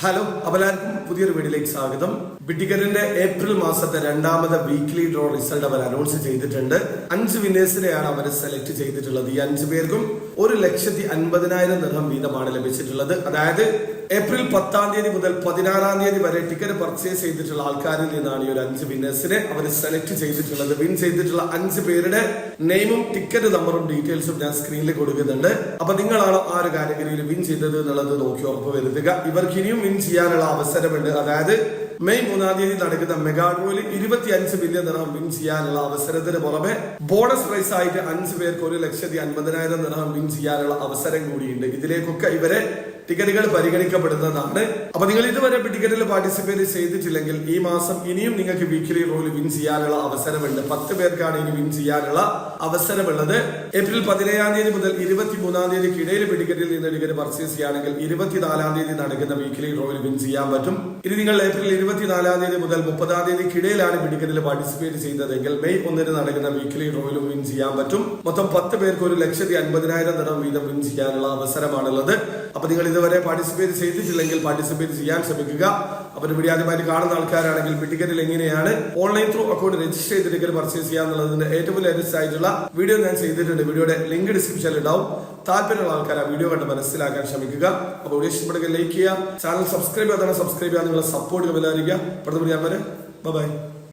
Hello, എല്ലാവർക്കും പുതിയൊരു വീഡിയോയിലേക്ക് സ്വാഗതം. ബിഡിഗറിന്റെ ഏപ്രിൽ മാസത്തെ രണ്ടാമത്തെ വീക്ക്ലി ഡ്രോ റിസൾട്ട് അവർ അനൗൺസ് ചെയ്തിട്ടുണ്ട്. 5 വിന്നേഴ്സിനെയാണ് അവർ സെലക്ട് ചെയ്തിട്ടുള്ളത്. ഈ 5 പേർക്കും 1,50,000 ദിർഹം വീതമാണ് ലഭിച്ചിട്ടുള്ളത്. അതായത് ഏപ്രിൽ 10-ാം തീയതി മുതൽ 16-ാം തീയതി വരെ ടിക്കറ്റ് പർച്ചേസ് ചെയ്തിട്ടുള്ള ആൾക്കാരിൽ നിന്നാണ് ഈ ഒരു 5 വിന്നേഴ്സിനെ അവർ സെലക്ട് ചെയ്തിട്ടുള്ളത്. വിൻ ചെയ്തിട്ടുള്ള 5 പേരുടെ നെയിമും ടിക്കറ്റ് നമ്പറും ഡീറ്റെയിൽസും ഞാൻ സ്ക്രീനിൽ കൊടുക്കുന്നുണ്ട്. അപ്പൊ നിങ്ങളാണോ ആ ഒരു കാറ്റഗറിയിൽ വിൻ ചെയ്തത് എന്നുള്ളത് നോക്കി ഉറപ്പ് വരുത്തുക. ഇവർക്ക് ഇനിയും വിൻ ചെയ്യാനുള്ള അവസരമുണ്ട്. അതായത് മെയ് 3-ാം തീയതി നടക്കുന്ന മെഗാ ഡ്രോയിൽ 25 ബില്യൺ ദിർഹം വിൻ ചെയ്യാനുള്ള അവസരത്തിന് പുറമെ ബോണസ് പ്രൈസ് ആയിട്ട് 5 പേർക്ക് 1,50,000 ദിർഹം വിൻ ചെയ്യാനുള്ള അവസരം കൂടിയുണ്ട്. ഇതിലേക്കൊക്കെ ഇവരെ ടിക്കറ്റുകൾ പരിഗണിക്കപ്പെടുന്നതാണ്. അപ്പൊ നിങ്ങൾ ഇതുവരെ ടിക്കറ്റിൽ പാർട്ടിസിപ്പേറ്റ് ചെയ്തിട്ടില്ലെങ്കിൽ ഈ മാസം ഇനിയും നിങ്ങൾക്ക് വീക്കിലി ഡ്രോയിൽ വിൻ ചെയ്യാനുള്ള അവസരമുണ്ട്. 10 പേർക്കാണ് ഇനി വിൻ ചെയ്യാനുള്ള അവസരമുള്ളത്. ഏപ്രിൽ 17-ാം തീയതി മുതൽ 23-ാം തീയതിക്കിടയിൽ ടിക്കറ്റിൽ നിന്ന് ടിക്കറ്റ് പർച്ചേസ് ചെയ്യുകയാണെങ്കിൽ 24-ാം തീയതി നടക്കുന്ന വീക്കിലി ഡ്രോയിൽ വിൻ ചെയ്യാൻ പറ്റും. ഇനി നിങ്ങൾ ഏപ്രിൽ 24-ാം തീയതി മുതൽ 30-ാം തീയതിക്കിടയിലാണ് ടിക്കറ്റിൽ പാർട്ടിസിപ്പേറ്റ് ചെയ്തതെങ്കിൽ മെയ് 1-ന് നടക്കുന്ന വീക്കിലി ഡ്രോയിലും വിൻ ചെയ്യാൻ പറ്റും. മൊത്തം 10 പേർക്ക് 1,50,000 ദിർഹം വീതം വിൻ ചെയ്യാനുള്ള അവസരമാണുള്ളത്. അപ്പൊ നിങ്ങൾ ഇതുവരെ പാർട്ടിസിപ്പേറ്റ് ചെയ്തിട്ടില്ലെങ്കിൽ പാർട്ടിസിപ്പേറ്റ് ചെയ്യാൻ ശ്രമിക്കുക. അപ്പൊ വീഡിയോ ആദ്യമായിട്ട് കാണുന്ന ആൾക്കാരാണെങ്കിൽ ടിക്കറ്റിൽ എങ്ങനെയാണ് ഓൺലൈൻ ത്രൂ അക്കൗണ്ട് രജിസ്റ്റർ ചെയ്ത് ടിക്കറ്റ് പർച്ചേസ് ചെയ്യാന്നുള്ളതിന്റെ ഏറ്റവും ലേറ്റസ്റ്റ് ആയിട്ടുള്ള വീഡിയോ ഞാൻ ചെയ്തിട്ടുണ്ട്. വീഡിയോയുടെ ലിങ്ക് ഡിസ്ക്രിപ്ഷനിൽ ഉണ്ടാവും. താല്പര്യമുള്ള ആൾക്കാർ ആ വീഡിയോ കണ്ട് മനസ്സിലാക്കാൻ ശ്രമിക്കുക. അപ്പൊ വീഡിയോ ഇഷ്ടപ്പെടുക, ലൈക്ക് ചെയ്യുക, ചാനൽ സബ്സ്ക്രൈബ് ചെയ്യാതെ സബ്സ്ക്രൈബ് ചെയ്യാൻ നിങ്ങളെ സപ്പോർട്ട് വിചാരിക്കുക. അടുത്ത വീഡിയോ ബൈ.